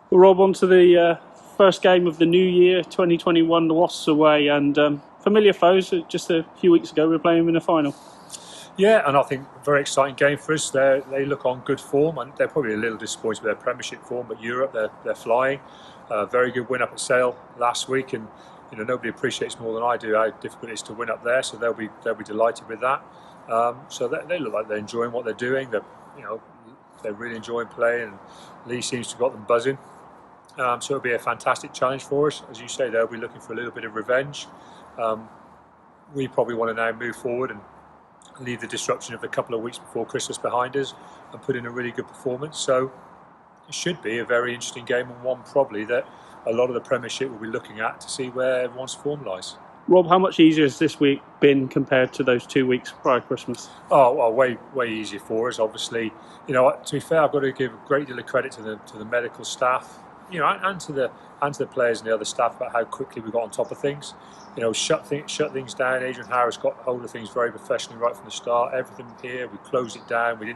Well, Rob, on to the first game of the new year, 2021, the Wasps away, and familiar foes. Just a few weeks ago, we were playing them in a final. Yeah, and I think a very exciting game for us. They look on good form, and they're probably a little disappointed with their Premiership form, but Europe, they're flying. Very good win up at Sale last week, and nobody appreciates more than I do how difficult it is to win up there. So they'll be delighted with that. So they look like they're enjoying what they're doing. They're really enjoying playing, and Lee seems to have got them buzzing. So it'll be a fantastic challenge for us. As you say, they'll be looking for a little bit of revenge. We probably want to now move forward and leave the disruption of the couple of weeks before Christmas behind us and put in a really good performance. So it should be a very interesting game, and one probably that a lot of the Premiership will be looking at to see where everyone's form lies. Rob, how much easier has this week been compared to those 2 weeks prior to Christmas? Oh, well, way easier for us. Obviously, to be fair, I've got to give a great deal of credit to the medical staff, and to the players and the other staff about how quickly we got on top of things. Shut things down. Adrian Harris got hold of things very professionally right from the start. Everything here, we closed it down. We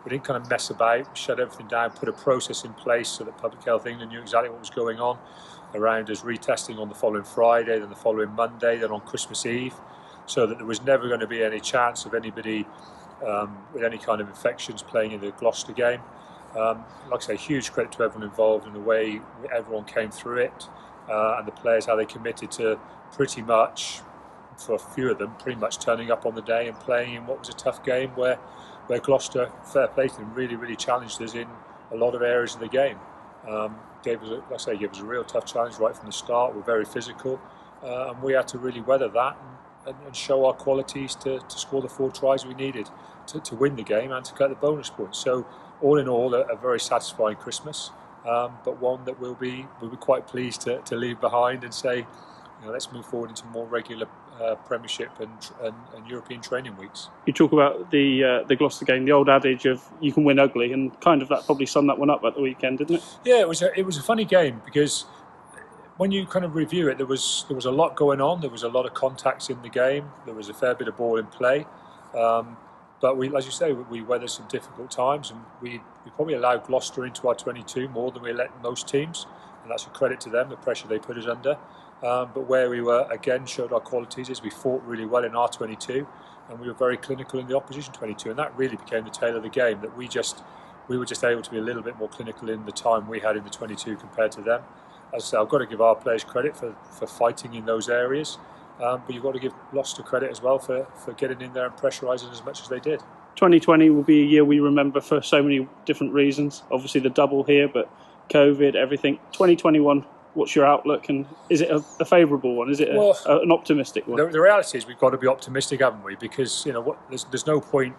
didn't kind of mess about. We shut everything down. Put a process in place so that Public Health England knew exactly what was going on around us retesting on the following Friday, then the following Monday, then on Christmas Eve, so that there was never going to be any chance of anybody with any kind of infections playing in the Gloucester game. Like I say, huge credit to everyone involved in the way everyone came through it, and the players, how they committed to pretty much, for a few of them, pretty much turning up on the day and playing in what was a tough game where Gloucester, fair play to them, really challenged us in a lot of areas of the game. Gave us a real tough challenge right from the start. We're very physical, and we had to really weather that and show our qualities to score the 4 tries we needed to win the game and to get the bonus points. So all in all, a very satisfying Christmas, but one that we'll be quite pleased to leave behind and say, let's move forward into more regular Premiership and European training weeks. You talk about the Gloucester game, the old adage of you can win ugly, and kind of that probably summed that one up at the weekend, didn't it? Yeah, it was a funny game because when you kind of review it, there was a lot going on. There was a lot of contacts in the game. There was a fair bit of ball in play. But as you say, we weathered some difficult times, and we probably allowed Gloucester into our 22 more than we let most teams, and that's a credit to them, the pressure they put us under. But where we were, again, showed our qualities is we fought really well in our 22, and we were very clinical in the opposition 22, and that really became the tale of the game, that we were just able to be a little bit more clinical in the time we had in the 22 compared to them. As I say, I've got to give our players credit for fighting in those areas, but you've got to give Gloucester credit as well for getting in there and pressurising as much as they did. 2020 will be a year we remember for so many different reasons. Obviously the double here, but COVID, everything. 2021, what's your outlook, and is it a favourable one? Is it an optimistic one? The reality is we've got to be optimistic, haven't we? Because there's no point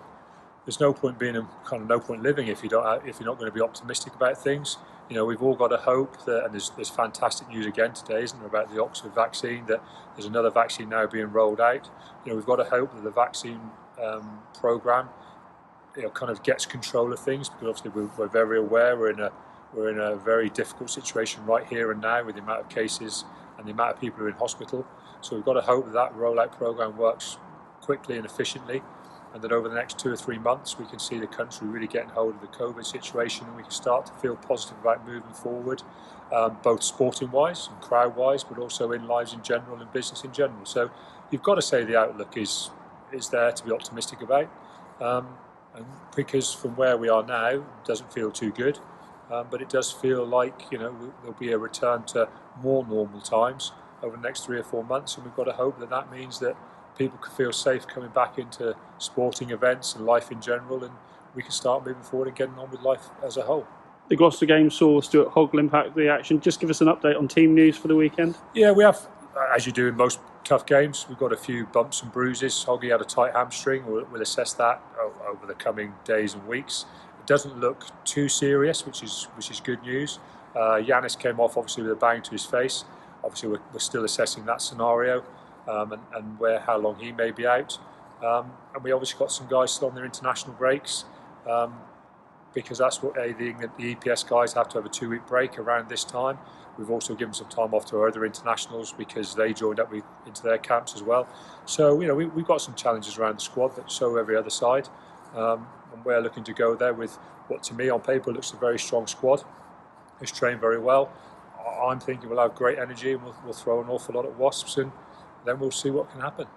being no point living if you're not going to be optimistic about things. We've all got to hope that, and there's fantastic news again today, isn't there, about the Oxford vaccine, that there's another vaccine now being rolled out. We've got to hope that the vaccine programme kind of gets control of things, because obviously we're very aware we're in a very difficult situation right here and now with the amount of cases and the amount of people who are in hospital. So we've got to hope that rollout programme works quickly and efficiently, and that over the next 2 or 3 months we can see the country really getting hold of the COVID situation, and we can start to feel positive about moving forward, both sporting-wise and crowd-wise, but also in lives in general and business in general. So you've got to say the outlook is there to be optimistic about, and because from where we are now, it doesn't feel too good. But it does feel like there'll be a return to more normal times over the next 3 or 4 months, and we've got to hope that means that people can feel safe coming back into sporting events and life in general, and we can start moving forward and getting on with life as a whole. The Gloucester game saw Stuart Hoggle impact the action. Just give us an update on team news for the weekend. Yeah, we have, as you do in most tough games, we've got a few bumps and bruises. Hoggy had a tight hamstring. We'll assess that over the coming days and weeks. It doesn't look too serious, which is good news. Yanis came off obviously with a bang to his face. Obviously we're still assessing that scenario, and how long he may be out. And we obviously got some guys still on their international breaks, because that's what the EPS guys have to have a 2-week break around this time. We've also given some time off to our other internationals because they joined up into their camps as well. So we've got some challenges around the squad, but so every other side. And we're looking to go there with what to me on paper looks a very strong squad. has trained very well. I'm thinking we'll have great energy and we'll throw an awful lot at Wasps, and then we'll see what can happen.